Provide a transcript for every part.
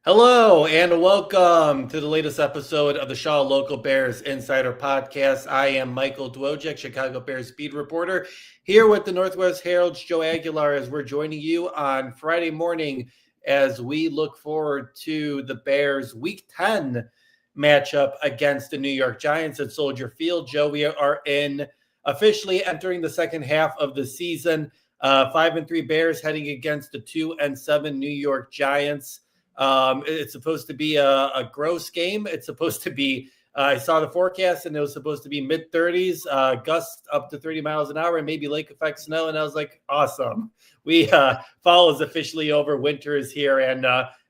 Hello and welcome to the latest episode of the Shaw Local Bears Insider Podcast. I am Michael Dwojak, Chicago Bears beat reporter, here with the Northwest Herald's Joe Aguilar as we're joining you on Friday morning as we look forward to the Bears Week 10 matchup against the New York Giants at Soldier Field. Joe, we are officially entering the second half of the season. 5-3 Bears heading against the 2-7 New York Giants. It's supposed to be a gross game. It's supposed to be, I saw the forecast and it was supposed to be mid 30s, gusts up to 30 miles an hour and maybe lake effect snow. And I was like, awesome. Fall is officially over. Winter is here. And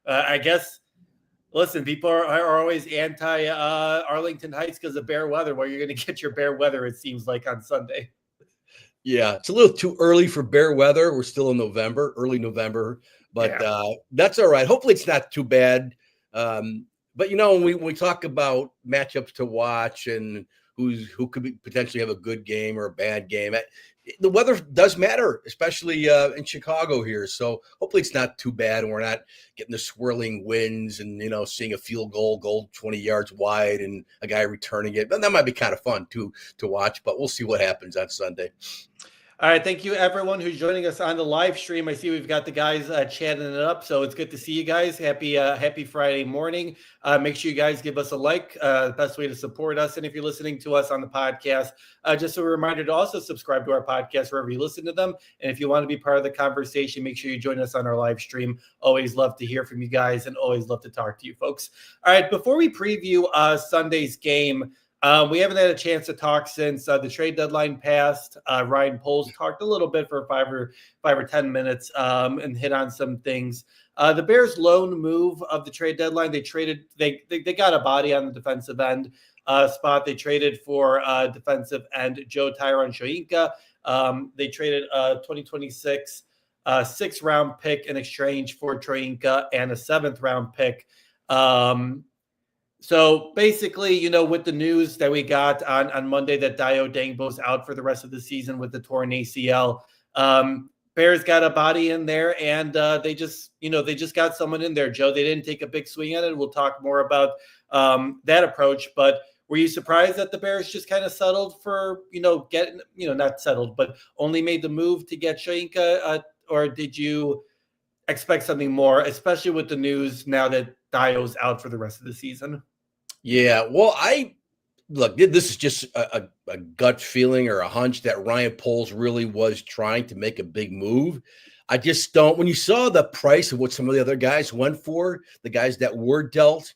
I guess, listen, people are always anti Arlington Heights because of bear weather. Well, you're going to get your bear weather, it seems like, on Sunday. Yeah, it's a little too early for bear weather. We're still in November, early November. But that's all right. Hopefully it's not too bad. But, when we talk about matchups to watch and who could potentially have a good game or a bad game, the weather does matter, especially in Chicago here. So hopefully it's not too bad and we're not getting the swirling winds and, seeing a field goal 20 yards wide and a guy returning it. But that might be kind of fun to watch, but we'll see what happens on Sunday. All right, thank you everyone who's joining us on the live stream. I see we've got the guys chatting it up, so it's good to see you guys. Happy Friday morning. Make sure you guys give us a like, the best way to support us. And if you're listening to us on the podcast, just a reminder to also subscribe to our podcast wherever you listen to them. And if you want to be part of the conversation, make sure you join us on our live stream. Always love to hear from you guys and always love to talk to you folks. All right, before we preview Sunday's game, we haven't had a chance to talk since the trade deadline passed. Ryan Poles talked a little bit for five or 10 minutes and hit on some things. The Bears' lone move of the trade deadline, they got a body on the defensive end spot. They traded for defensive end Joe Tyron Shoyinka. They traded a 2026 6th-round pick in exchange for Shoyinka and a 7th-round pick. So basically, with the news that we got on Monday that Dio Dangbo's out for the rest of the season with the torn ACL, Bears got a body in there and they just got someone in there, Joe. They didn't take a big swing at it. We'll talk more about that approach. But were you surprised that the Bears just kind of settled for, not settled, but only made the move to get Shoyinka? Or did you expect something more, especially with the news now that Dio's out for the rest of the season? Yeah, well, this is just a gut feeling or a hunch that Ryan Poles really was trying to make a big move. I just don't. When you saw the price of what some of the other guys went for, the guys that were dealt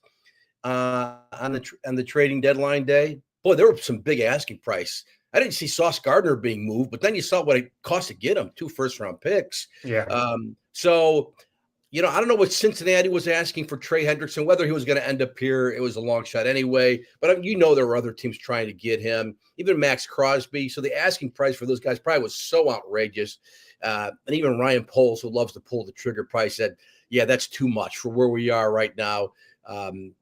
on the trading deadline day, boy, there were some big asking price. I didn't see Sauce Gardner being moved, but then you saw what it cost to get him, 2 first-round picks. Yeah. So, I don't know what Cincinnati was asking for Trey Hendrickson, whether he was going to end up here. It was a long shot anyway. But there were other teams trying to get him, even Max Crosby. So the asking price for those guys probably was so outrageous. And even Ryan Poles, who loves to pull the trigger, probably said, yeah, that's too much for where we are right now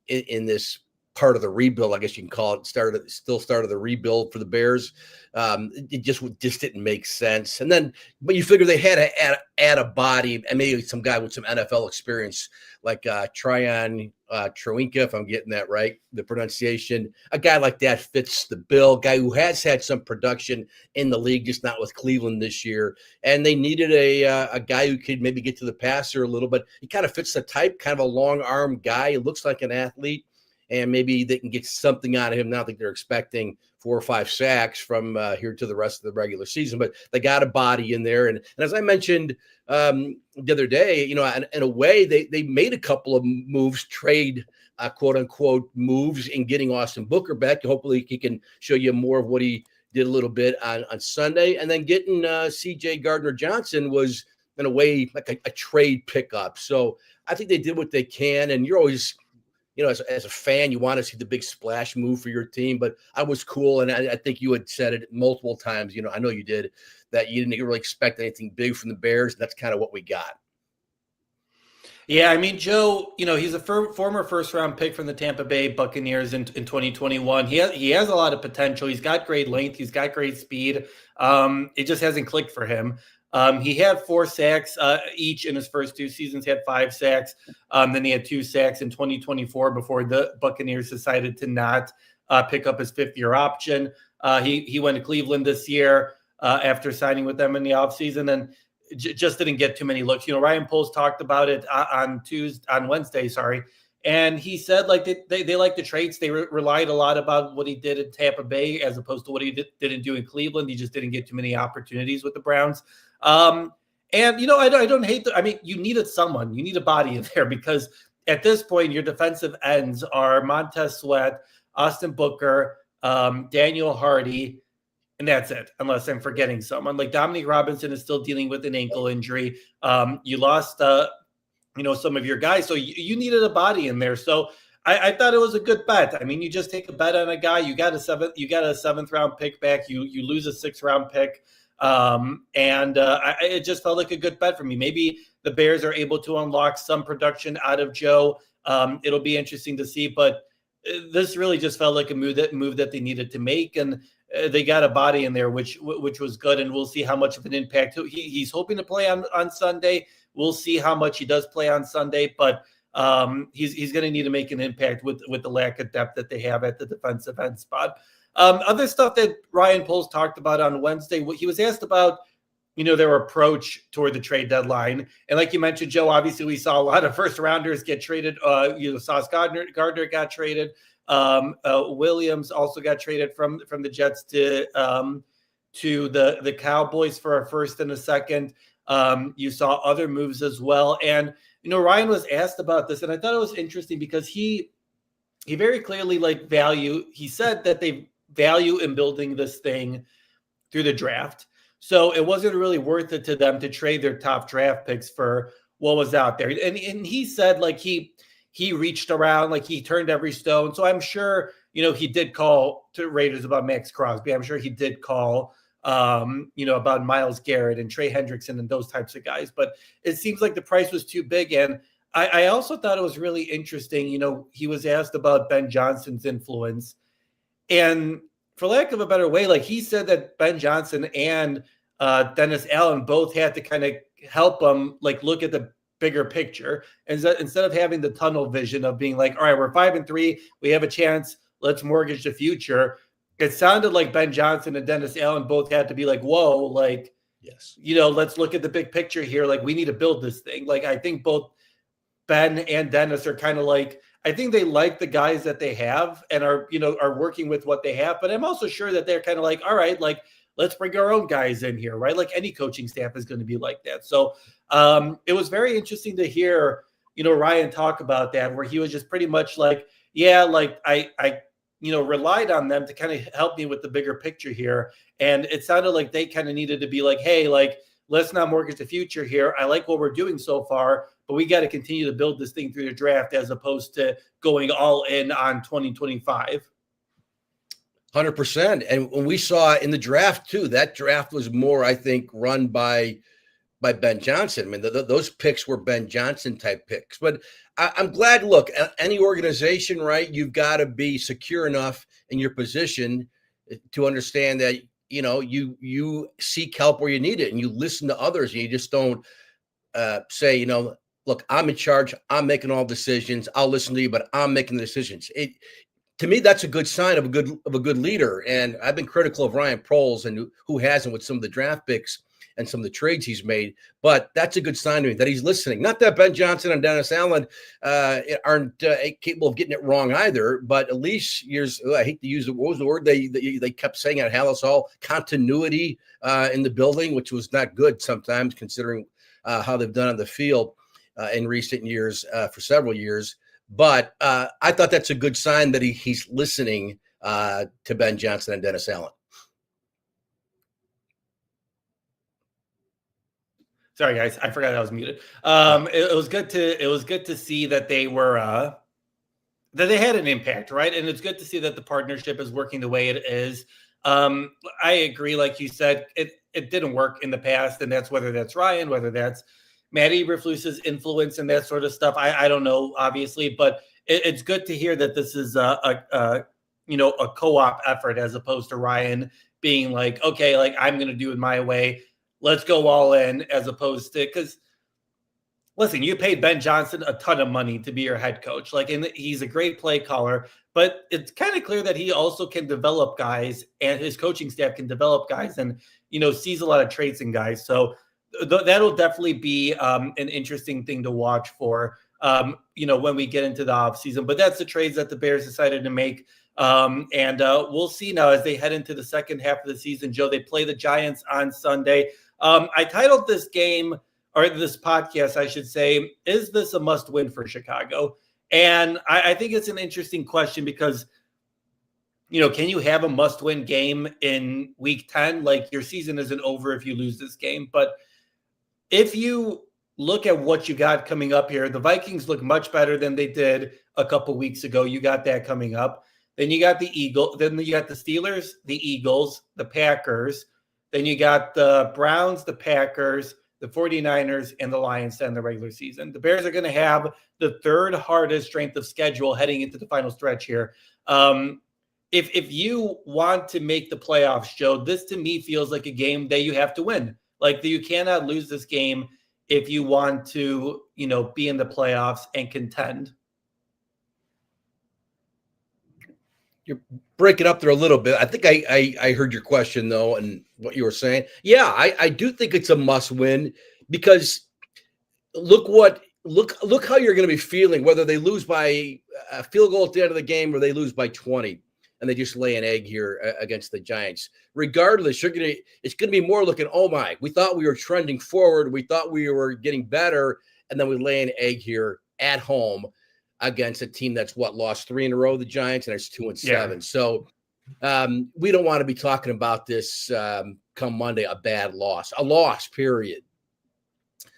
in this part of the rebuild, I guess you can call it, start of the rebuild for the Bears. It just didn't make sense. And then, but you figure they had to add a body and maybe some guy with some NFL experience like Tryon Shoyinka, if I'm getting that right, the pronunciation. A guy like that fits the bill, guy who has had some production in the league, just not with Cleveland this year. And they needed a guy who could maybe get to the passer a little, but he kind of fits the type, kind of a long arm guy. He looks like an athlete. And maybe they can get something out of him. Now I think they're expecting 4 or 5 sacks from here to the rest of the regular season. But they got a body in there. And as I mentioned the other day, in a way, they made a couple of moves, trade, quote-unquote, moves in getting Austin Booker back. Hopefully he can show you more of what he did a little bit on Sunday. And then getting C.J. Gardner-Johnson was, in a way, like a trade pickup. So I think they did what they can. And you're always – as a fan, you want to see the big splash move for your team, but I was cool. And I think you had said it multiple times, I know you did, that you didn't really expect anything big from the Bears. And that's kind of what we got. Yeah, I mean, Joe, he's a former first-round pick from the Tampa Bay Buccaneers in 2021. He has a lot of potential. He's got great length. He's got great speed. It just hasn't clicked for him. He had 4 sacks each in his first 2 seasons, had 5 sacks. Then he had 2 sacks in 2024 before the Buccaneers decided to not pick up his 5th-year option. He went to Cleveland this year after signing with them in the offseason and just didn't get too many looks. Ryan Poles talked about it on Wednesday, and he said like they like the traits. They relied a lot about what he did in Tampa Bay as opposed to what he didn't do in Cleveland. He just didn't get too many opportunities with the Browns. And I don't hate you needed someone. You need a body in there because at this point your defensive ends are Montez Sweat, Austin Booker, Daniel Hardy, and that's it, unless I'm forgetting someone. Like Dominique Robinson is still dealing with an ankle injury. You lost, some of your guys, so you needed a body in there. So I thought it was a good bet. I mean, you just take a bet on a guy. You got a 7th round pick back. You lose a 6th round pick, it just felt like a good bet for me. Maybe the Bears are able to unlock some production out of Joe. It'll be interesting to see, but this really just felt like a move that they needed to make, and they got a body in there, which was good, and we'll see how much of an impact he's hoping to play on Sunday. We'll see how much he does play on Sunday, but he's going to need to make an impact with the lack of depth that they have at the defensive end spot. Other stuff that Ryan Poles talked about on Wednesday, he was asked about their approach toward the trade deadline. And like you mentioned, Joe, obviously we saw a lot of first rounders get traded. Sauce Gardner got traded. Williams also got traded from the Jets to the Cowboys for a 1st and a 2nd. You saw other moves as well. And, Ryan was asked about this, and I thought it was interesting because he very clearly he said that they value in building this thing through the draft. So it wasn't really worth it to them to trade their top draft picks for what was out there. And he said he reached around, he turned every stone. So I'm sure, he did call to Raiders about Max Crosby. I'm sure he did call, about Myles Garrett and Trey Hendrickson and those types of guys. But it seems like the price was too big. And I also thought it was really interesting. He was asked about Ben Johnson's influence. And for lack of a better way, he said that Ben Johnson and Dennis Allen both had to kind of help him look at the bigger picture. And instead of having the tunnel vision of being all right, we're 5-3, we have a chance, let's mortgage the future. It sounded like Ben Johnson and Dennis Allen both had to be whoa, yes, let's look at the big picture here. We need to build this thing. I think both Ben and Dennis are kind of I think they like the guys that they have and are working with what they have. But I'm also sure that they're kind of all right, let's bring our own guys in here, right? Any coaching staff is going to be like that. So it was very interesting to hear, Ryan talk about that, where he was just pretty much I relied on them to kind of help me with the bigger picture here. And it sounded like they kind of needed to be hey, let's not mortgage the future here. I like what we're doing so far, but we got to continue to build this thing through the draft as opposed to going all in on 2025. 100%. And when we saw in the draft too, that draft was more, I think, run by Ben Johnson. I mean, those picks were Ben Johnson type picks. But I'm glad, look, any organization, right, you've got to be secure enough in your position to understand that, you seek help where you need it and you listen to others and you just don't say, look, I'm in charge. I'm making all decisions. I'll listen to you, but I'm making the decisions. To me, that's a good sign of a good leader. And I've been critical of Ryan Poles and who hasn't with some of the draft picks and some of the trades he's made. But that's a good sign to me that he's listening. Not that Ben Johnson and Dennis Allen aren't capable of getting it wrong either, but at least I hate to use what was the word they kept saying at Halas Hall, continuity in the building, which was not good sometimes considering how they've done on the field in recent years for several years. But I thought that's a good sign that he's listening to Ben Johnson and Dennis Allen. Sorry, guys, I forgot I was muted. It was good to see that they were that they had an impact, right? And it's good to see that the partnership is working the way it is. I agree, like you said, it didn't work in the past, and that's whether that's Ryan, whether that's Matt Eberflus's influence and that sort of stuff. I don't know, obviously, but it's good to hear that this is a co-op effort as opposed to Ryan being okay, I'm going to do it my way. let's go all in, as opposed to, because listen, you paid Ben Johnson a ton of money to be your head coach. Like, and he's a great play caller, but it's kind of clear that he also can develop guys, and his coaching staff can develop guys, and sees a lot of traits in guys. So that'll definitely be an interesting thing to watch for. When we get into the offseason. But that's the trades that the Bears decided to make. And we'll see now as they head into the second half of the season. Joe, they play the Giants on Sunday. I titled this game, or this podcast, I should say, "Is this a must-win for Chicago?" And I think it's an interesting question because, can you have a must-win game in Week 10? Like, your season isn't over if you lose this game. But if you look at what you got coming up here, the Vikings look much better than they did a couple weeks ago. You got that coming up. Then you got the Eagles. Then you got the Steelers, the Eagles, the Packers. Then you got the Browns, the Packers, the 49ers, and the Lions to end the regular season. The Bears are going to have the third hardest strength of schedule heading into the final stretch here. If you want to make the playoffs, Joe, this to me feels like a game that you have to win. Like, you cannot lose this game if you want to, be in the playoffs and contend. You're breaking up there a little bit. I think I heard your question, though, and what you were saying. Yeah, I do think it's a must win because look how you're going to be feeling, whether they lose by a field goal at the end of the game or they lose by 20 and they just lay an egg here against the Giants. Regardless, it's going to be more looking, oh my, we thought we were trending forward. We thought we were getting better. And then we lay an egg here at home against a team that's lost 3 in a row, the Giants, and it's 2-7. Yeah. So we don't want to be talking about this come Monday, a bad loss, a loss, period.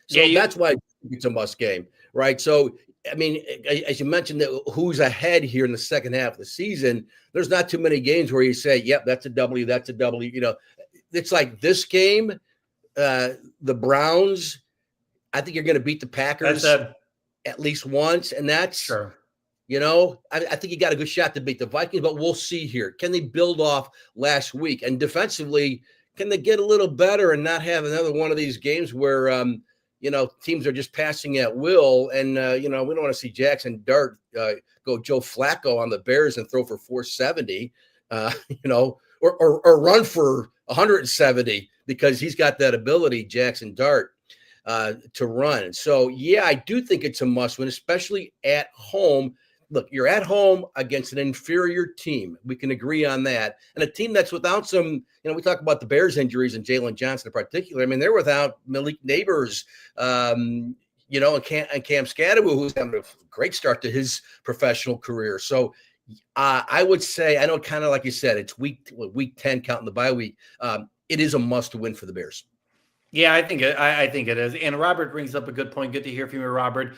So that's why it's a must game, right? So, I mean, as you mentioned, who's ahead here in the second half of the season, there's not too many games where you say, yep, that's a W, that's a W. It's like this game, the Browns, I think you're going to beat the Packers at least once, and that's sure. I think you got a good shot to beat the Vikings, but we'll see here. Can they build off last week? And defensively, can they get a little better and not have another one of these games where teams are just passing at will, and we don't want to see Jackson Dart go Joe Flacco on the Bears and throw for 470, or run for 170 because he's got that ability, Jackson Dart, to run. So yeah, I do think it's a must win, especially at home. Look, you're at home against an inferior team. We can agree on that. And a team that's without some, we talk about the Bears injuries and Jalen Johnson in particular. I mean, they're without Malik Neighbors, and Cam Scadaboo, who's having a great start to his professional career. So I would say, I know kind of like you said, it's week 10 counting the bye week. It is a must win for the Bears. Yeah, I think it is. And Robert brings up a good point. Good to hear from you, Robert.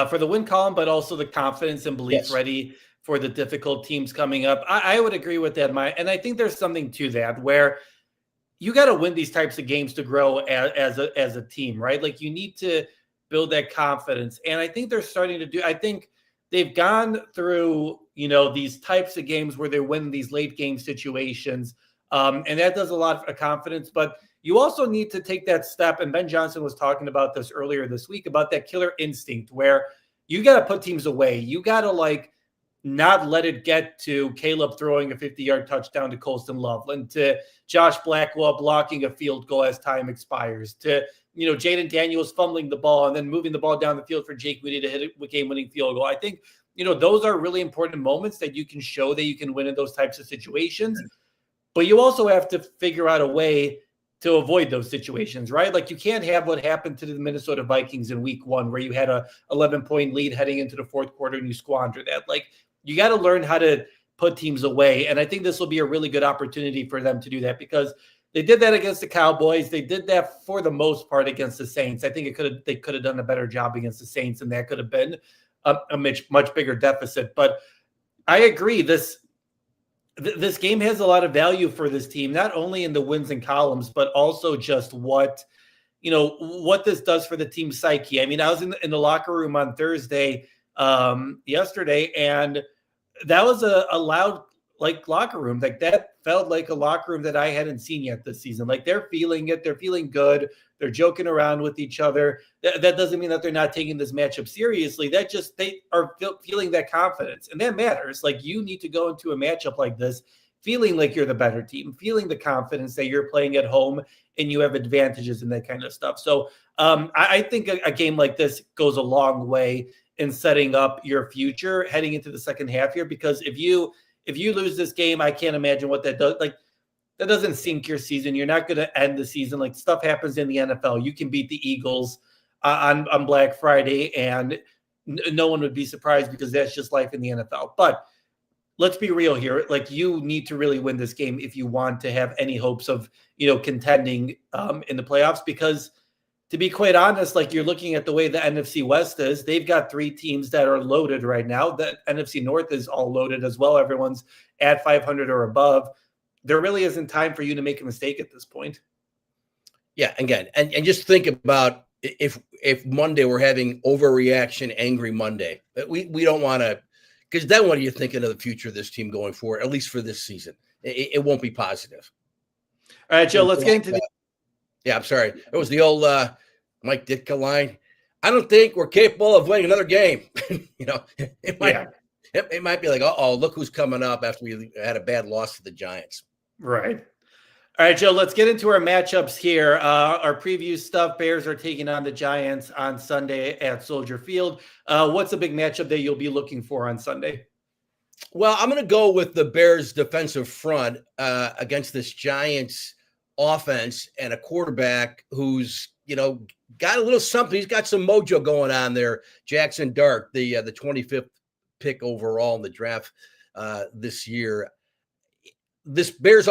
For the win column, but also the confidence and belief ready for the difficult teams coming up. I would agree with that, Mike. And I think there's something to that where you got to win these types of games to grow as a team, right? Like, you need to build that confidence. And I think they're starting to do. I think they've gone through, these types of games where they win these late game situations. And that does a lot of confidence, but you also need to take that step. And Ben Johnson was talking about this earlier this week about that killer instinct where you got to put teams away. You got to not let it get to Caleb throwing a 50-yard touchdown to Colston Loveland, to Josh Blackwell blocking a field goal as time expires, to, Jaden Daniels fumbling the ball and then moving the ball down the field for Jake Moody to hit a game-winning field goal. I think, those are really important moments that you can show that you can win in those types of situations. But you also have to figure out a way to avoid those situations, right? Like, you can't have what happened to the Minnesota Vikings in week 1, where you had a 11-point lead heading into the fourth quarter and you squander that. Like, you got to learn how to put teams away. And I think this will be a really good opportunity for them to do that because they did that against the Cowboys. They did that for the most part against the Saints. I think they could have done a better job against the Saints, and that could have been a much bigger deficit. But I agree. This game has a lot of value for this team, not only in the wins and columns, but also just what this does for the team's psyche. I mean, I was in the locker room on Thursday, yesterday, and that was a loud locker room. Like, that felt like a locker room that I hadn't seen yet this season. Like they're feeling it. They're feeling good. They're joking around with each other. That doesn't mean that they're not taking this matchup seriously. That just, they are feeling that confidence. And that matters. Like you need to go into a matchup like this feeling like you're the better team, feeling the confidence that you're playing at home and you have advantages and that kind of stuff. So I think a game like this goes a long way in setting up your future heading into the second half here, because if you lose this game, I can't imagine what that does. Like that doesn't sink your season. You're not going to end the season. Like stuff happens in the NFL. You can beat the Eagles on Black Friday and no one would be surprised because that's just life in the NFL. But let's be real here. Like you need to really win this game if you want to have any hopes of, contending in the playoffs, because to be quite honest, like you're looking at the way the NFC West is, they've got 3 teams that are loaded right now. The NFC North is all loaded as well. Everyone's at 500 or above. There really isn't time for you to make a mistake at this point. Yeah, again, and just think about if Monday we're having overreaction, angry Monday. We don't want to, because then what are you thinking of the future of this team going forward, at least for this season? It won't be positive. All right, Joe, let's get into the... Yeah, I'm sorry. It was the old Mike Ditka line. I don't think we're capable of winning another game. It might be like, uh-oh, look who's coming up after we had a bad loss to the Giants. Right. All right, Joe, let's get into our matchups here. Our preview stuff, Bears are taking on the Giants on Sunday at Soldier Field. What's a big matchup that you'll be looking for on Sunday? Well, I'm going to go with the Bears defensive front against this Giants offense and a quarterback who's, got a little something. He's got some mojo going on there. Jackson Dart, the 25th pick overall in the draft this year. This Bears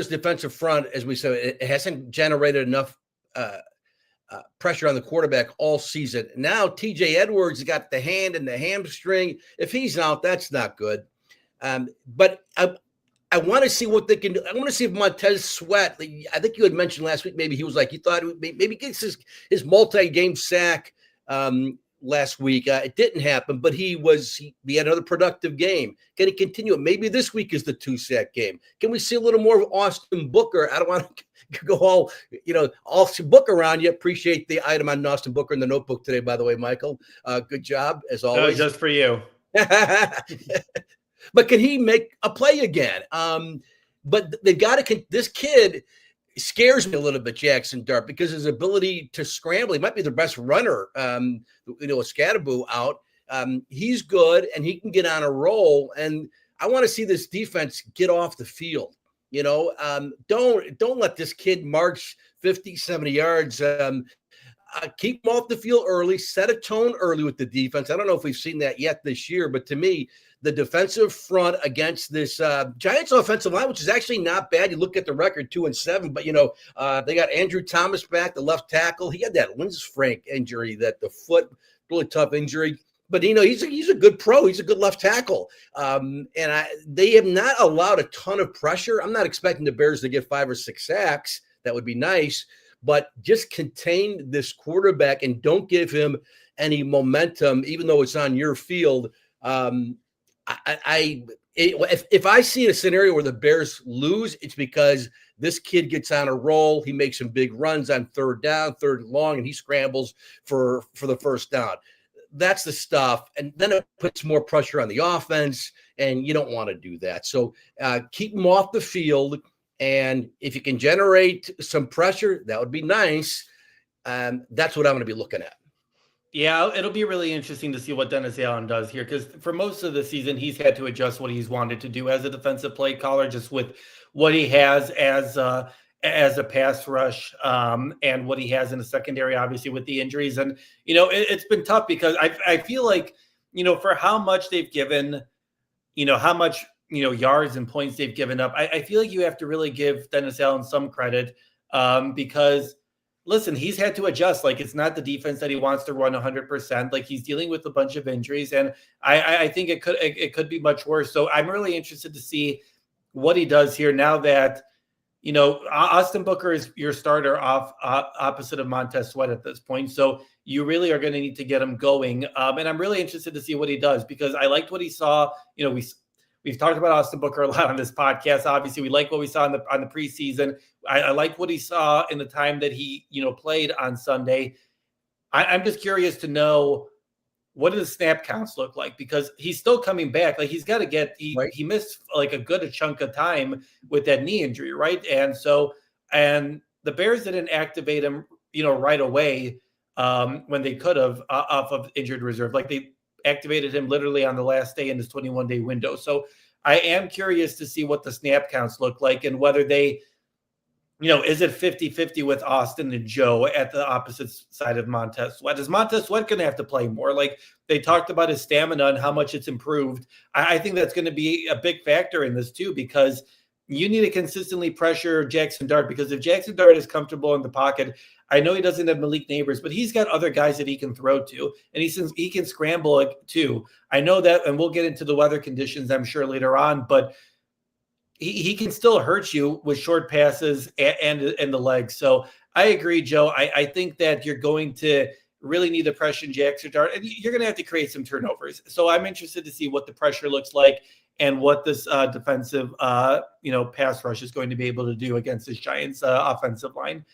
defensive front, as we said, it hasn't generated enough pressure on the quarterback all season. Now TJ Edwards has got the hand and the hamstring. If he's out, that's not good. But I want to see what they can do. I want to see if Montez Sweat, I think you had mentioned last week, maybe he was like, you thought maybe gets his multi-game sack last week. It didn't happen, but he had another productive game. Can he continue it? Maybe this week is the 2-sack game. Can we see a little more of Austin Booker? I don't want to go all Austin Booker around you. Appreciate the item on Austin Booker in the notebook today, by the way, Michael. Good job, as always. Just for you. But can he make a play again? But they've got to. This kid scares me a little bit, Jackson Dart, because his ability to scramble. He might be the best runner. With Scadaboo out, he's good and he can get on a roll. And I want to see this defense get off the field. Don't let this kid march 50, 70 yards. Keep him off the field early. Set a tone early with the defense. I don't know if we've seen that yet this year, but to me, the defensive front against this Giants offensive line, which is actually not bad. You look at the record, 2-7, but they got Andrew Thomas back, the left tackle. He had that Linz Frank injury, that the foot, really tough injury. But he's a good pro. He's a good left tackle, they have not allowed a ton of pressure. I'm not expecting the Bears to get 5 or 6 sacks. That would be nice, but just contain this quarterback and don't give him any momentum, even though it's on your field. If I see a scenario where the Bears lose, it's because this kid gets on a roll. He makes some big runs on 3rd down, 3rd and long, and he scrambles for the first down. That's the stuff. And then it puts more pressure on the offense, and you don't want to do that. So keep him off the field. And if you can generate some pressure, that would be nice. That's what I'm going to be looking at. Yeah, it'll be really interesting to see what Dennis Allen does here, because for most of the season, he's had to adjust what he's wanted to do as a defensive play caller, just with what he has as a pass rush and what he has in the secondary, obviously with the injuries. And, it's been tough because I feel like, for how much they've given, how much, yards and points they've given up, I feel like you have to really give Dennis Allen some credit because listen, he's had to adjust. Like, it's not the defense that he wants to run 100%. Like, he's dealing with a bunch of injuries, and I think it could be much worse. So I'm really interested to see what he does here now that, Austin Booker is your starter opposite of Montez Sweat at this point. So you really are going to need to get him going. And I'm really interested to see what he does, because I liked what he saw. We've talked about Austin Booker a lot on this podcast. Obviously, we like what we saw on the preseason. I like what he saw in the time that he, played on Sunday. I'm just curious to know, what do the snap counts look like? Because he's still coming back. Like, he's got to he missed like a good chunk of time with that knee injury, right? And the Bears didn't activate him, right away when they could have off of injured reserve. Like, they activated him literally on the last day in this 21-day window. So I am curious to see what the snap counts look like and whether they, is it 50-50 with Austin and Joe at the opposite side of Montez Sweat? Is Montez Sweat going to have to play more? Like, they talked about his stamina and how much it's improved. I think that's going to be a big factor in this too, because you need to consistently pressure Jackson Dart, because if Jackson Dart is comfortable in the pocket, I know he doesn't have Malik Neighbors, but he's got other guys that he can throw to, and he can scramble too. I know that, and we'll get into the weather conditions, I'm sure, later on, but he can still hurt you with short passes and the legs. So I agree, Joe. I think that you're going to really need to pressure Jackson Dart, and you're going to have to create some turnovers. So I'm interested to see what the pressure looks like and what this defensive, pass rush is going to be able to do against this Giants offensive line.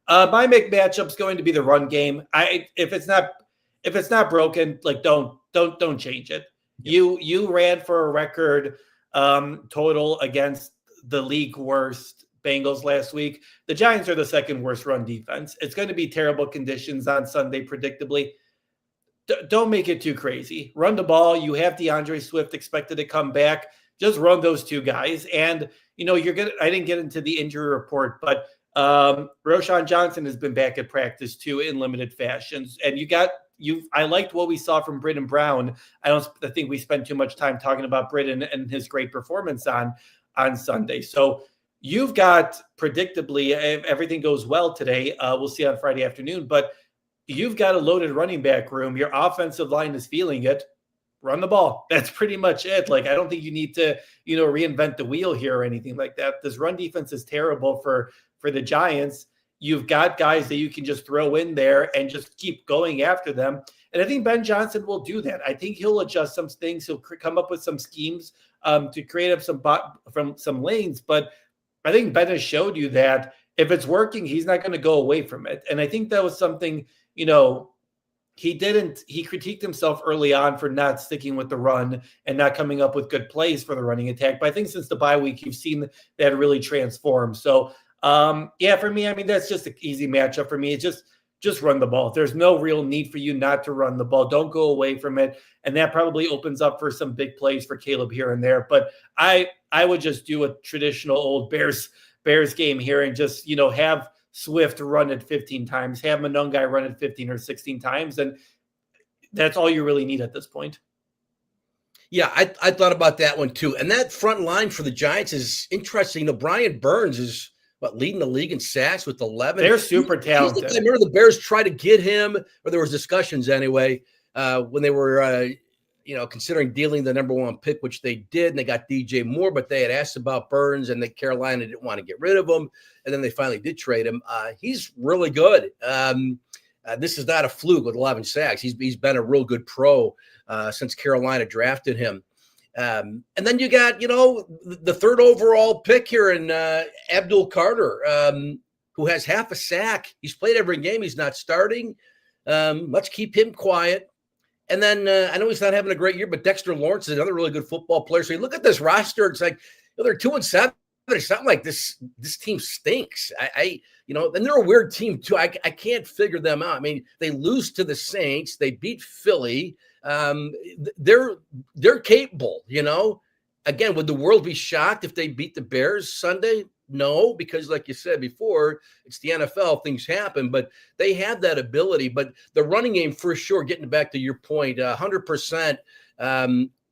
My matchup is going to be the run game. If it's not broken, like, don't change it. Yep. You ran for a record total against the league worst Bengals last week. The Giants are the second worst run defense. It's going to be terrible conditions on Sunday, predictably. Don't make it too crazy. Run the ball. You have DeAndre Swift expected to come back. Just run those two guys. And, you're good. I didn't get into the injury report, but Roschon Johnson has been back at practice too in limited fashions. And I liked what we saw from Britton Brown. I think we spent too much time talking about Britton and his great performance on Sunday. So you've got, predictably, if everything goes well today, we'll see on Friday afternoon, but you've got a loaded running back room. Your offensive line is feeling it. Run the ball. That's pretty much it. Like, I don't think you need to, reinvent the wheel here or anything like that. This run defense is terrible for the Giants. You've got guys that you can just throw in there and just keep going after them. And I think Ben Johnson will do that. I think he'll adjust some things. He'll come up with some schemes to create up from some lanes. But I think Ben has showed you that if it's working, he's not going to go away from it. And I think that was something, he critiqued himself early on for not sticking with the run and not coming up with good plays for the running attack. But I think since the bye week, you've seen that really transform. So, for me, I mean, that's just an easy matchup for me. It's just run the ball. There's no real need for you not to run the ball. Don't go away from it. And that probably opens up for some big plays for Caleb here and there. But I would just do a traditional old Bears game here and just, have Swift run it 15 times, have Monongai run it 15 or 16 times. And that's all you really need at this point. Yeah, I thought about that one too. And that front line for the Giants is interesting. Brian Burns is leading the league in sacks with 11. They're super talented. I remember the Bears tried to get him, or there was discussions anyway, when they were, considering dealing the number one pick, which they did, and they got DJ Moore, but they had asked about Burns, and Carolina didn't want to get rid of him, and then they finally did trade him. He's really good. This is not a fluke with 11 sacks. He's been a real good pro since Carolina drafted him. And then you got, the third overall pick here in Abdul Carter, who has half a sack. He's played every game. He's not starting. Let's keep him quiet. And then I know he's not having a great year, but Dexter Lawrence is another really good football player. So you look at this roster, it's like, they're 2-7. It's not like this team stinks. And they're a weird team too. I can't figure them out. I mean, they lose to the Saints. They beat Philly. They're capable, Again, would the world be shocked if they beat the Bears Sunday? No, because like you said before, it's the NFL, things happen, but they have that ability. But the running game, for sure, getting back to your point, 100%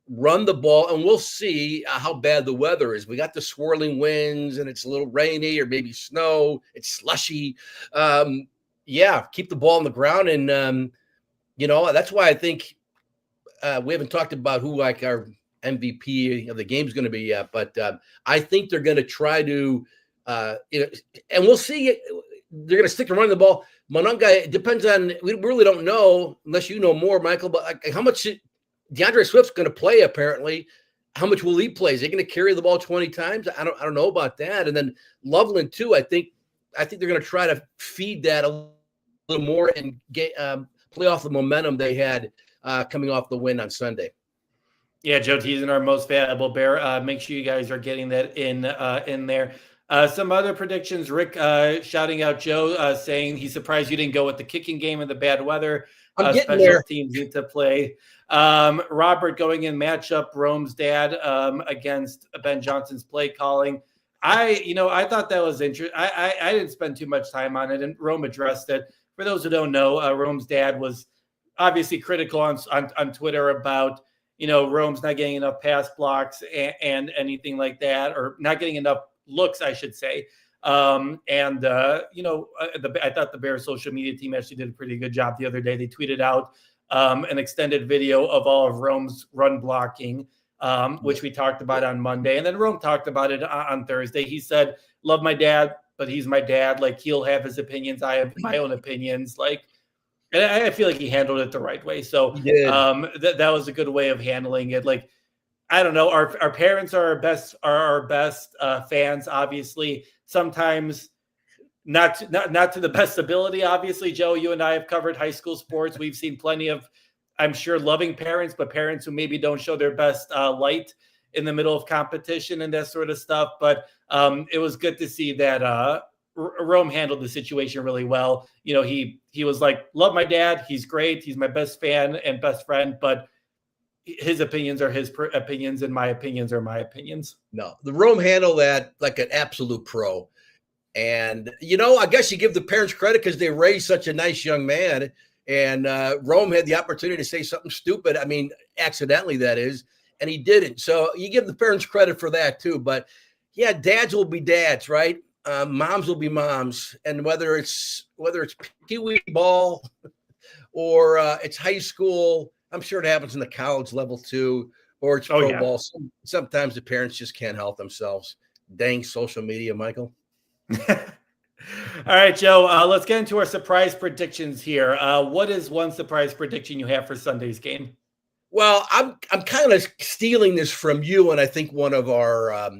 run the ball, and we'll see how bad the weather is. We got the swirling winds, and it's a little rainy or maybe snow. It's slushy. Keep the ball on the ground, and, that's why I think we haven't talked about who our MVP of the game is going to be yet, but I think they're going to try to, and we'll see. They're going to stick to running the ball. Monongai, it depends on, we really don't know unless you know more, Michael, but how much DeAndre Swift's going to play apparently. how much will he play? Is he going to carry the ball 20 times? I don't know about that. And then Loveland too. I think they're going to try to feed that a little more and get play off the momentum they had coming off the win on Sunday. Yeah, Joe Teason, our most valuable Bear. Make sure you guys are getting that in there. Some other predictions. Rick shouting out Joe, saying he's surprised you didn't go with the kicking game in the bad weather. I'm getting special there. Teams need to play. Robert going in matchup Rome's dad against Ben Johnson's play calling. I thought that was interesting. I didn't spend too much time on it, and Rome addressed it. For those who don't know, Rome's dad was obviously critical on Twitter about Rome's not getting enough pass blocks and anything like that, or not getting enough looks, I should say. I thought the Bears social media team actually did a pretty good job the other day. They tweeted out an extended video of all of Rome's run blocking, which we talked about on Monday. And then Rome talked about it on Thursday. He said, love my dad, but he's my dad. Like, he'll have his opinions. I have my own opinions. Like, and I feel like he handled it the right way. So that was a good way of handling it. Like, I don't know. Our parents are our best fans, obviously. Sometimes not to the best ability. Obviously, Joe, you and I have covered high school sports. We've seen plenty of, I'm sure, loving parents, but parents who maybe don't show their best light in the middle of competition and that sort of stuff. But it was good to see that Rome handled the situation really well. He was like, love my dad. He's great. He's my best fan and best friend, but his opinions are his opinions and my opinions are my opinions. No, the Rome handled that like an absolute pro. And, I guess you give the parents credit because they raised such a nice young man. And Rome had the opportunity to say something stupid. I mean, accidentally, that is. And he didn't. So you give the parents credit for that, too. But, yeah, dads will be dads, right? Moms will be moms. And whether it's Pee-wee ball or it's high school, I'm sure it happens in the college level, too, or it's pro ball. Sometimes the parents just can't help themselves. Dang social media, Michael. All right, Joe, let's get into our surprise predictions here. What is one surprise prediction you have for Sunday's game? Well, I'm kind of stealing this from you, and I think one of our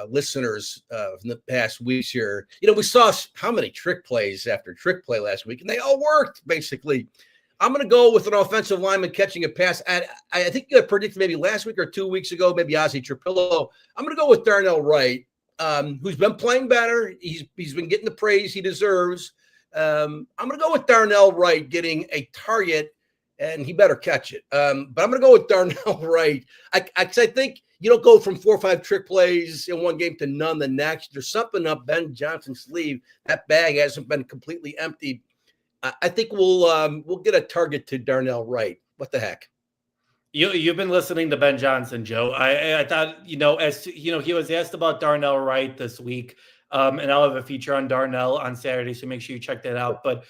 listeners from the past weeks here. We saw how many trick plays after trick play last week, and they all worked, basically. I'm going to go with an offensive lineman catching a pass. I think you predicted maybe last week or 2 weeks ago, maybe Ozzie Trapillo. I'm going to go with Darnell Wright, who's been playing better. He's been getting the praise he deserves. I'm going to go with Darnell Wright getting a target, and he better catch it. But I'm going to go with Darnell Wright. I think you don't go from 4 or 5 trick plays in one game to none the next. There's something up Ben Johnson's sleeve. That bag hasn't been completely emptied. I think we'll get a target to Darnell Wright. What the heck? You've been listening to Ben Johnson, Joe. I thought, he was asked about Darnell Wright this week, and I'll have a feature on Darnell on Saturday, so make sure you check that out. But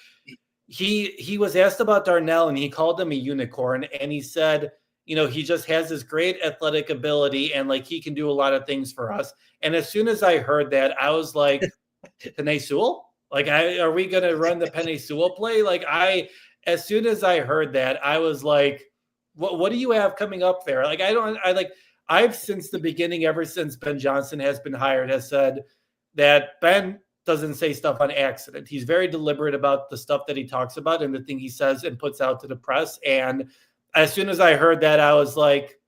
he was asked about Darnell, and he called him a unicorn, and he said, he just has this great athletic ability, and like he can do a lot of things for us. And as soon as I heard that, I was like, Penei Sewell? Like, are we going to run the Penei Sewell play? Like, as soon as I heard that, I was like, what do you have coming up there? Like, I've since the beginning, ever since Ben Johnson has been hired, has said that Ben doesn't say stuff on accident. He's very deliberate about the stuff that he talks about and the thing he says and puts out to the press. And as soon as I heard that, I was like,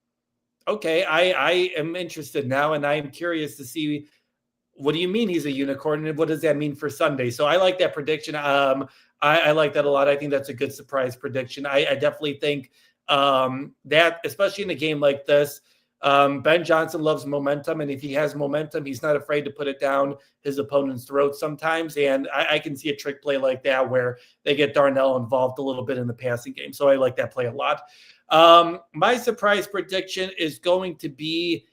okay, I am interested now. And I'm curious to see, what do you mean he's a unicorn? And what does that mean for Sunday? So I like that prediction. I like that a lot. I think that's a good surprise prediction. I definitely think that, especially in a game like this, Ben Johnson loves momentum. And if he has momentum, he's not afraid to put it down his opponent's throat sometimes. And I can see a trick play like that where they get Darnell involved a little bit in the passing game. So I like that play a lot. My surprise prediction is going to be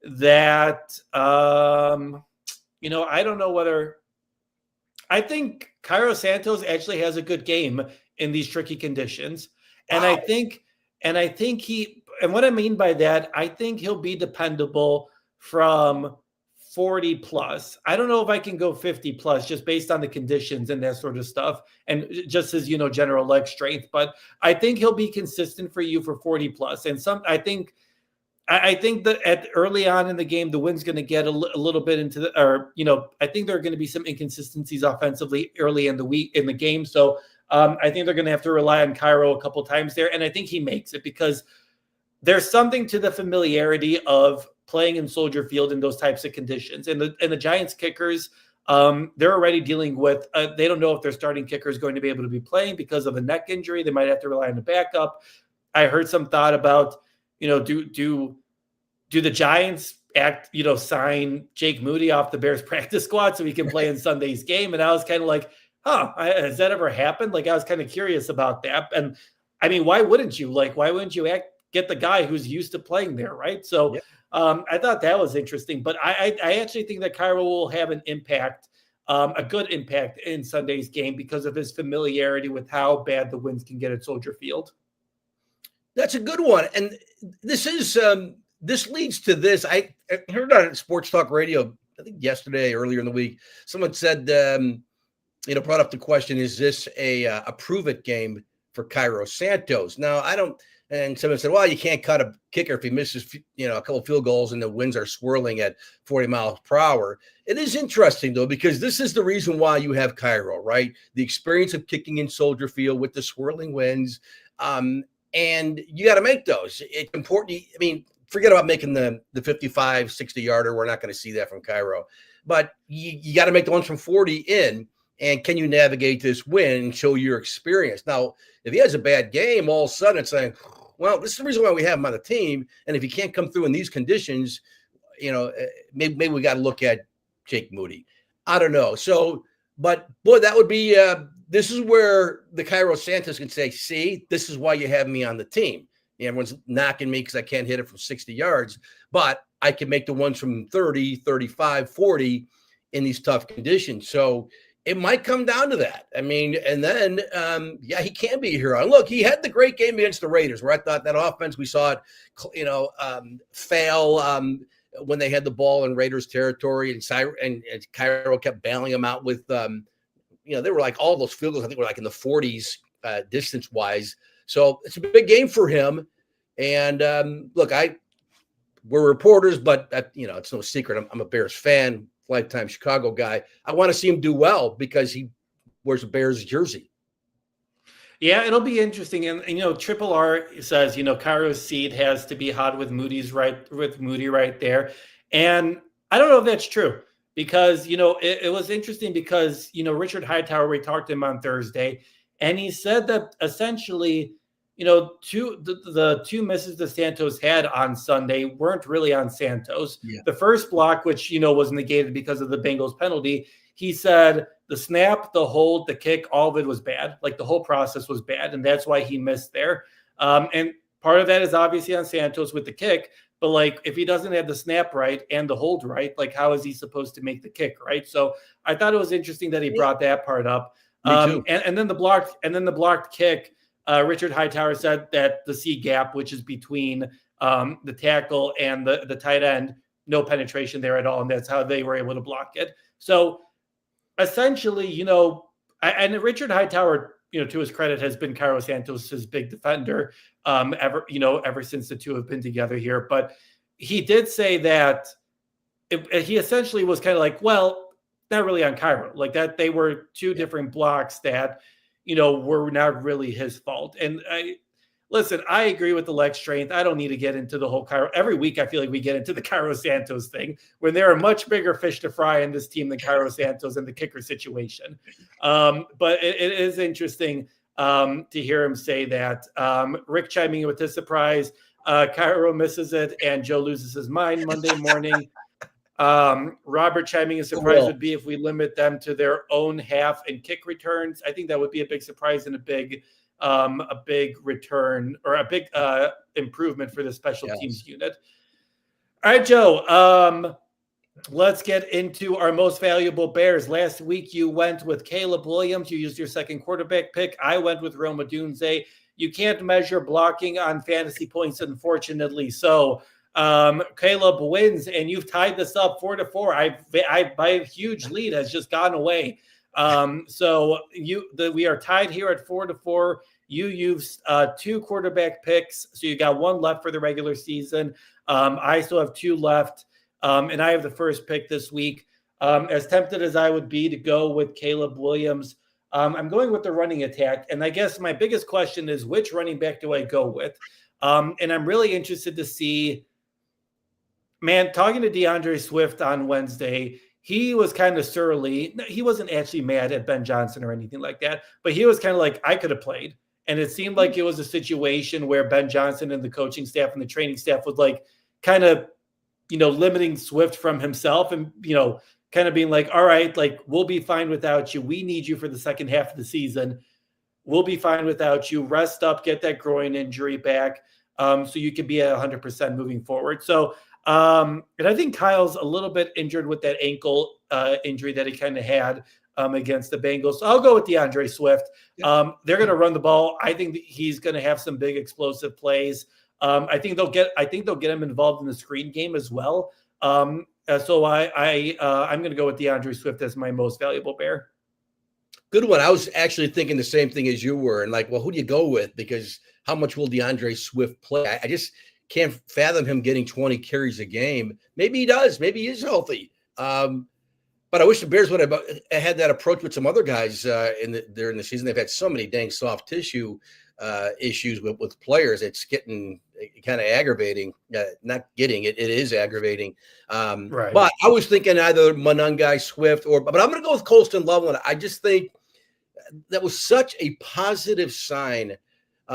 that, I don't know whether I think Cairo Santos actually has a good game in these tricky conditions. Wow. And I think and what I mean by that, I think he'll be dependable from 40 plus. I don't know if I can go 50 plus just based on the conditions and that sort of stuff. And just as, general leg strength, but I think he'll be consistent for you for 40 plus. And I think I think that early on in the game, the wind's going to get a little bit into the, or I think there are going to be some inconsistencies offensively early in the week in the game. So I think they're going to have to rely on Cairo a couple times there, and I think he makes it because there's something to the familiarity of playing in Soldier Field in those types of conditions. And the Giants kickers, they're already dealing with. They don't know if their starting kicker is going to be able to be playing because of a neck injury. They might have to rely on the backup. I heard some thought about, do the Giants sign Jake Moody off the Bears practice squad so he can play in Sunday's game? And I was kind of like, has that ever happened? Like, I was kind of curious about that. And I mean, why wouldn't you? Like, why wouldn't you get the guy who's used to playing there, right? So I thought that was interesting. But I actually think that Cairo will have an impact, a good impact in Sunday's game because of his familiarity with how bad the winds can get at Soldier Field. That's a good one. And this is this leads to this. I heard on Sports Talk Radio, I think yesterday, earlier in the week, someone said, brought up the question, is this a prove-it game for Cairo Santos? Now, I don't, and someone said, well, you can't cut a kicker if he misses, a couple of field goals and the winds are swirling at 40 miles per hour. It is interesting, though, because this is the reason why you have Cairo, right? The experience of kicking in Soldier Field with the swirling winds. And you got to make those. It's important. I mean, forget about making the 55, 60 yarder. We're not going to see that from Cairo. But you got to make the ones from 40 in. And can you navigate this wind and show your experience? Now, if he has a bad game, all of a sudden it's like, well, this is the reason why we have him on the team. And if he can't come through in these conditions, maybe we got to look at Jake Moody. I don't know. So, but boy, that would be this is where the Cairo Santos can say, see, this is why you have me on the team. Everyone's knocking me because I can't hit it from 60 yards, but I can make the ones from 30, 35, 40 in these tough conditions. So it might come down to that. I mean, and then, he can be a hero. And look, he had the great game against the Raiders where I thought that offense, we saw it, fail when they had the ball in Raiders territory, and Cairo kept bailing them out with, they were like all those field goals, I think were like in the 40s distance wise. So it's a big game for him. And look, we're reporters, but it's no secret. I'm a Bears fan, lifetime Chicago guy. I want to see him do well because he wears a Bears jersey. Yeah, it'll be interesting. And Triple R says, Cairo's seed has to be hot with Moody right there. And I don't know if that's true because, it was interesting because, Richard Hightower, we talked to him on Thursday, and he said that essentially, the two misses that Santos had on Sunday weren't really on Santos. Yeah. The first block, which, was negated because of the Bengals penalty, he said the snap, the hold, the kick, all of it was bad. Like the whole process was bad. And that's why he missed there. And part of that is obviously on Santos with the kick. But like, if he doesn't have the snap right and the hold right, like how is he supposed to make the kick right? So I thought it was interesting that he brought that part up. And then the blocked kick. Richard Hightower said that the C gap, which is between the tackle and the tight end, no penetration there at all, and that's how they were able to block it. So essentially, and Richard Hightower, to his credit, has been Cairo Santos's big defender ever since the two have been together here. But he did say that he essentially was kind of like, well, not really on Cairo, like that they were two different blocks that were not really his fault. And I agree with the leg strength. I don't need to get into the whole Cairo. Every week I feel like we get into the Cairo Santos thing when there are much bigger fish to fry in this team than Cairo Santos and the kicker situation. But it is interesting to hear him say that. Rick chiming in with his surprise. Cairo misses it and Joe loses his mind Monday morning. Robert chiming in, surprise would be if we limit them to their own half and kick returns. I think that would be a big surprise and a big return or a big improvement for the special teams unit. All right, Joe, let's get into our most valuable Bears. Last week you went with Caleb Williams. You used your second quarterback pick. I went with Rome Odunze. You can't measure blocking on fantasy points, unfortunately. So Caleb wins, and you've tied this up 4-4. My huge lead has just gone away. So we are tied here at 4-4. You used 2 quarterback picks, so you got 1 left for the regular season. I still have 2 left, and I have the first pick this week. As tempted as I would be to go with Caleb Williams, I'm going with the running attack. And I guess my biggest question is, which running back do I go with? And I'm really interested to see, man, talking to DeAndre Swift on Wednesday, he was kind of surly. He wasn't actually mad at Ben Johnson or anything like that, but he was kind of like, I could have played. And it seemed like it was a situation where Ben Johnson and the coaching staff and the training staff was like kind of, limiting Swift from himself and, kind of being like, all right, like, we'll be fine without you. We need you for the second half of the season. We'll be fine without you. Rest up, get that groin injury back, so you can be at 100% moving forward. So, and I think Kyle's a little bit injured with that ankle injury that he kind of had against the Bengals. So I'll go with DeAndre Swift. They're going to run the ball. I think that he's going to have some big explosive plays. I think they'll get him involved in the screen game as well. So I'm going to go with DeAndre Swift as my most valuable Bear. Good one. I was actually thinking the same thing as you were, and like, well, who do you go with? Because how much will DeAndre Swift play? I just can't fathom him getting 20 carries a game. Maybe he does. Maybe he is healthy. But I wish the Bears would have had that approach with some other guys during the season. They've had so many dang soft tissue issues with players. It's getting kind of aggravating. Not getting it. It is aggravating. Right. But I was thinking either Monangai Swift but I'm going to go with Colston Loveland. I just think that was such a positive sign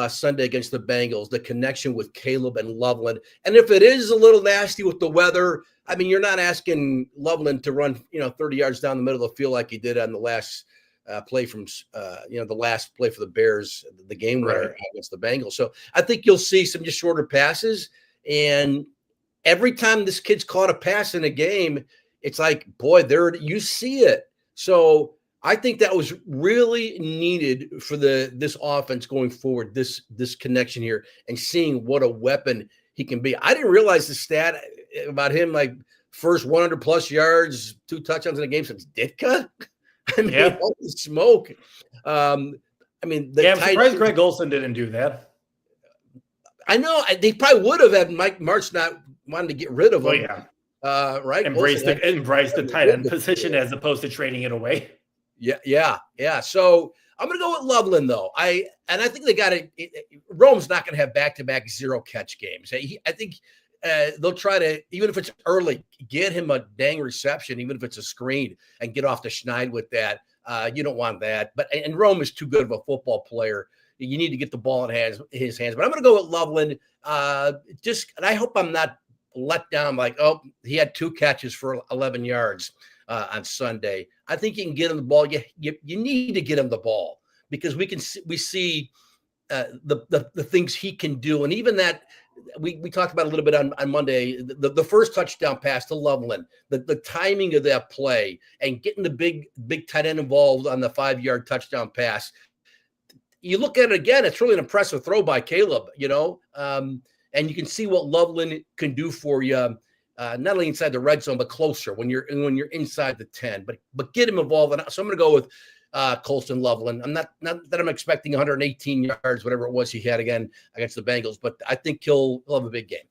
Sunday against the Bengals, the connection with Caleb and Loveland. And if it is a little nasty with the weather, I mean, you're not asking Loveland to run, 30 yards down the middle of the field like he did on the last play from, the last play for the Bears, the game winner against the Bengals. So I think you'll see some just shorter passes. And every time this kid's caught a pass in a game, it's like, boy, you see it. So I think that was really needed for this offense going forward, this connection here and seeing what a weapon he can be. I didn't realize the stat about him, like first 100 plus yards, 2 touchdowns in a game since Ditka. I mean, holy smoke. I'm surprised Greg Olsen didn't do that. I know they probably would have had Mike Martz not wanted to get rid of him. Right. Embrace the tight end position as opposed to trading it away. Yeah. So I'm going to go with Loveland, though. I think they got it. Rome's not going to have back-to-back 0-catch games. I think they'll try to, even if it's early, get him a dang reception, even if it's a screen, and get off the schneid with that. You don't want that. And Rome is too good of a football player. You need to get the ball in his hands. But I'm going to go with Loveland. And I hope I'm not let down like, oh, he had 2 catches for 11 yards. On Sunday, I think you can get him the ball. You need to get him the ball because we see the things he can do, and even that we talked about a little bit on Monday. The first touchdown pass to Loveland, the timing of that play, and getting the big tight end involved on the 5-yard touchdown pass. You look at it again; it's really an impressive throw by Caleb. And you can see what Loveland can do for you. Not only inside the red zone, but closer when you're inside the 10. But get him involved. So I'm going to go with Colston Loveland. I'm not that I'm expecting 118 yards, whatever it was he had again against the Bengals, but I think he'll have a big game.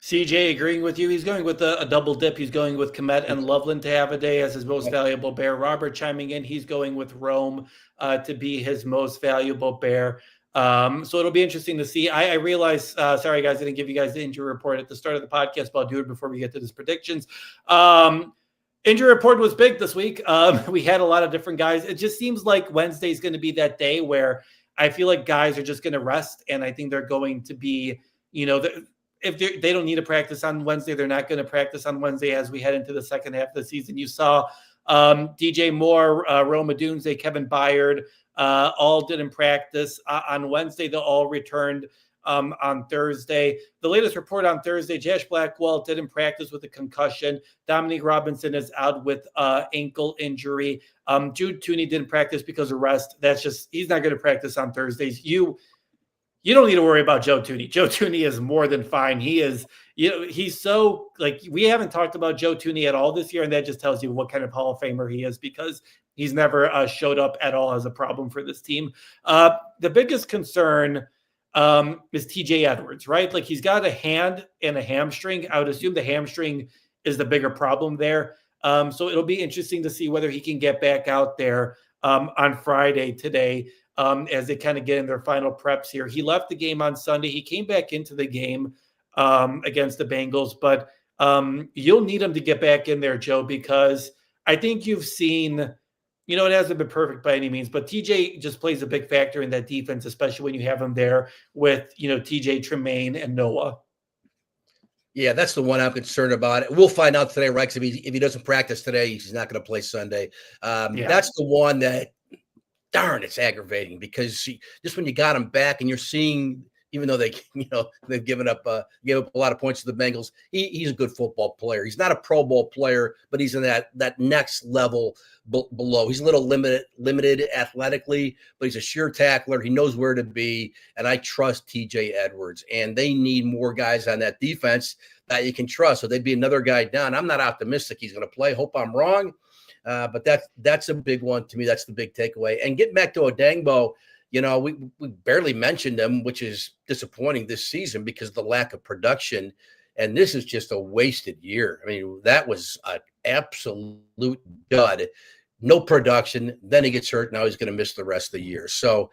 CJ agreeing with you. He's going with a double dip. He's going with Komet and Loveland to have a day as his most valuable Bear. Robert chiming in. He's going with Rome to be his most valuable Bear. So it'll be interesting to see. I realize, sorry guys, I didn't give you guys the injury report at the start of the podcast, but I'll do it before we get to his predictions. Injury report was big this week. We had a lot of different guys. It just seems like Wednesday is going to be that day where I feel like guys are just going to rest. And I think they're going to be, if they don't need to practice on Wednesday, they're not going to practice on Wednesday as we head into the second half of the season. You saw DJ Moore, Rome Odunze, Kevin Byard, all didn't practice on Wednesday. They all returned on Thursday. The latest report on Thursday, Josh Blackwell didn't practice with a concussion. Dominique Robinson is out with ankle injury. Jude Tooney didn't practice because of rest. He's not going to practice on Thursdays. You don't need to worry about Joe Tooney. Joe Tooney is more than fine. He is, he's so we haven't talked about Joe Tooney at all this year. And that just tells you what kind of Hall of Famer he is because He's never showed up at all as a problem for this team. The biggest concern is TJ Edwards, right? Like he's got a hand and a hamstring. I would assume the hamstring is the bigger problem there. So it'll be interesting to see whether he can get back out there on Friday today as they kind of get in their final preps here. He left the game on Sunday. He came back into the game against the Bengals, but you'll need him to get back in there, Joe, because I think you've seen, you know, it hasn't been perfect by any means, but TJ just plays a big factor in that defense, especially when you have him there with, you know, TJ, Tremaine, and Noah. Yeah, that's the one I'm concerned about. We'll find out today, right? If he doesn't practice today, he's not going to play Sunday. That's the one that, darn, it's aggravating because just when you got him back and you're seeing, even though they've given up a lot of points to the Bengals, he's a good football player. He's not a Pro Bowl player, but he's in that next level below. He's a little limited athletically, but he's a sure tackler. He knows where to be, and I trust TJ Edwards. And they need more guys on that defense that you can trust. So they'd be another guy down. I'm not optimistic he's going to play. Hope I'm wrong, but that's a big one to me. That's the big takeaway. And getting back to Odangbo, you know, we barely mentioned him, which is disappointing this season because of the lack of production. And this is just a wasted year. I mean, that was an absolute dud. No production. Then he gets hurt. Now he's going to miss the rest of the year. So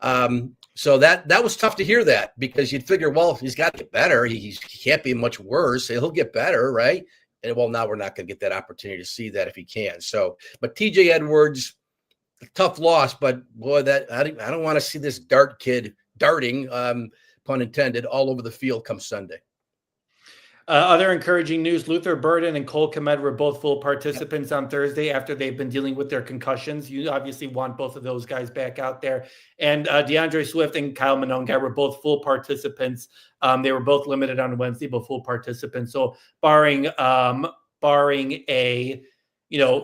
that was tough to hear that because you'd figure, well, he's got to get better. He can't be much worse. He'll get better, right? And well, now we're not going to get that opportunity to see that if he can. So, but TJ Edwards, tough loss, but boy, that I don't want to see this kid darting, pun intended, all over the field come Sunday. Other encouraging news, Luther Burden and Cole Kmet were both full participants on Thursday after they've been dealing with their concussions. You obviously want both of those guys back out there. And DeAndre Swift and Kyle Mononga were both full participants. They were both limited on Wednesday, but full participants. So barring a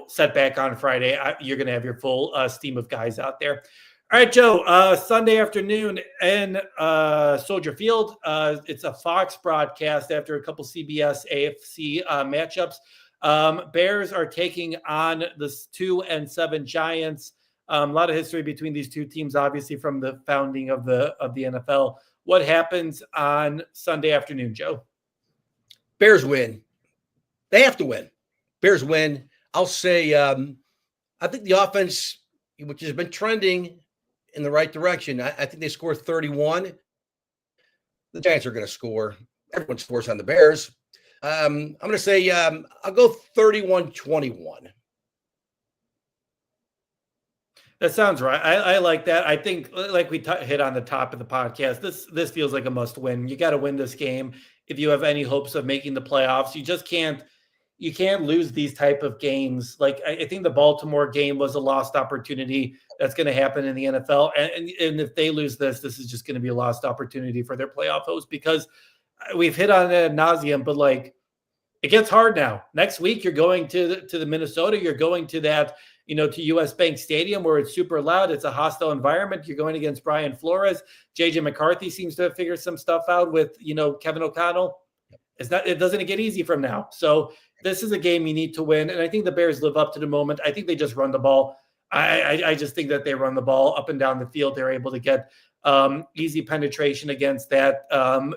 setback on Friday, you're going to have your full team of guys out there. All right, Joe, Sunday afternoon in Soldier Field. It's a Fox broadcast after a couple CBS AFC matchups. Bears are taking on the 2-7 Giants. A lot of history between these two teams, obviously, from the founding of the NFL. What happens on Sunday afternoon, Joe? Bears win. They have to win. Bears win. I'll say I think the offense, which has been trending in the right direction, I think they score 31. The Giants are going to score. Everyone scores on the Bears. I'm going to say I'll go 31-21. That sounds right. I like that. I think, like we hit on the top of the podcast, this feels like a must win. You got to win this game if you have any hopes of making the playoffs. You just can't. You can't lose these type of games. Like I think the Baltimore game was a lost opportunity. That's going to happen in the NFL. And if they lose this is just going to be a lost opportunity for their playoff host because we've hit on it ad nauseum, but like it gets hard now. Next week, you're going to the Minnesota. You're going to that, to US Bank Stadium where it's super loud. It's a hostile environment. You're going against Brian Flores. JJ McCarthy seems to have figured some stuff out with, Kevin O'Connell. It doesn't get easy from now. So this is a game you need to win. And I think the Bears live up to the moment. I think they just run the ball. I just think that they run the ball up and down the field. They're able to get easy penetration against that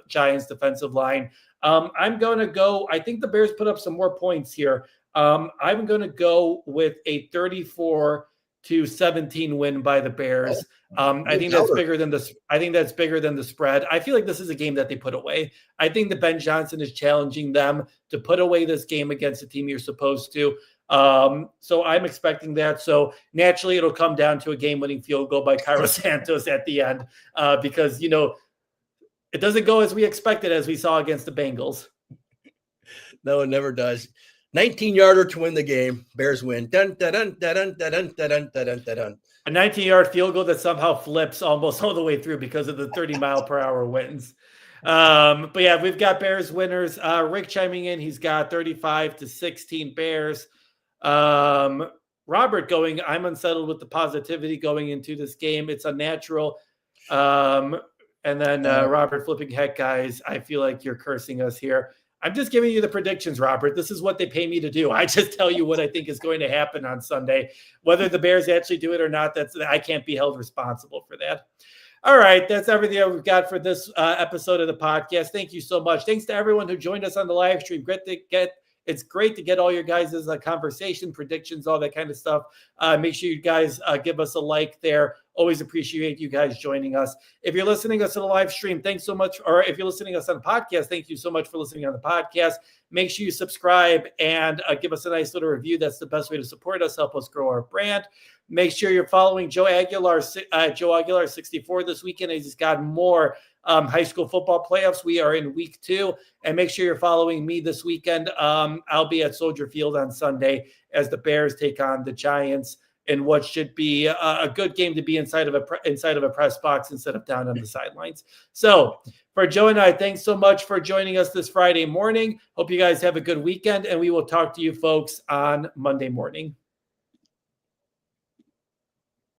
Giants defensive line. I'm going to go, I think the Bears put up some more points here. I'm going to go with a 34-17 win by the Bears. I think that's bigger than the spread. I feel like this is a game that they put away. I think that Ben Johnson is challenging them to put away this game against the team you're supposed to. So I'm expecting that. So naturally it'll come down to a game-winning field goal by Cairo Santos at the end because, it doesn't go as we expected, as we saw against the Bengals. No, it never does. 19-yarder to win the game. Bears win. Dun, dun, dun, dun, dun, dun, dun, dun, dun, dun. A 19-yard field goal that somehow flips almost all the way through because of the 30-mile-per-hour winds. But yeah, we've got Bears winners. Rick chiming in. He's got 35-16 Bears. Robert going, I'm unsettled with the positivity going into this game. It's unnatural. And then Robert flipping, heck, guys, I feel like you're cursing us here. I'm just giving you the predictions, Robert. This is what they pay me to do. I just tell you what I think is going to happen on Sunday. Whether the Bears actually do it or not, I can't be held responsible for that. All right, that's everything we've got for this episode of the podcast. Thank you so much. Thanks to everyone who joined us on the live stream. It's great to get all your guys' conversation, predictions, all that kind of stuff. Make sure you guys give us a like there. Always appreciate you guys joining us. If you're listening to us on the live stream, thanks so much. Or if you're listening to us on the podcast, thank you so much for listening on the podcast. Make sure you subscribe and give us a nice little review. That's the best way to support us, help us grow our brand. Make sure you're following Joe Aguilar 64 this weekend. He's got more high school football playoffs. We are in week 2. And make sure you're following me this weekend. I'll be at Soldier Field on Sunday as the Bears take on the Giants in what should be a good game to be inside of a press box instead of down on the sidelines. So for Joe and I, thanks so much for joining us this Friday morning. Hope you guys have a good weekend, and we will talk to you folks on Monday morning.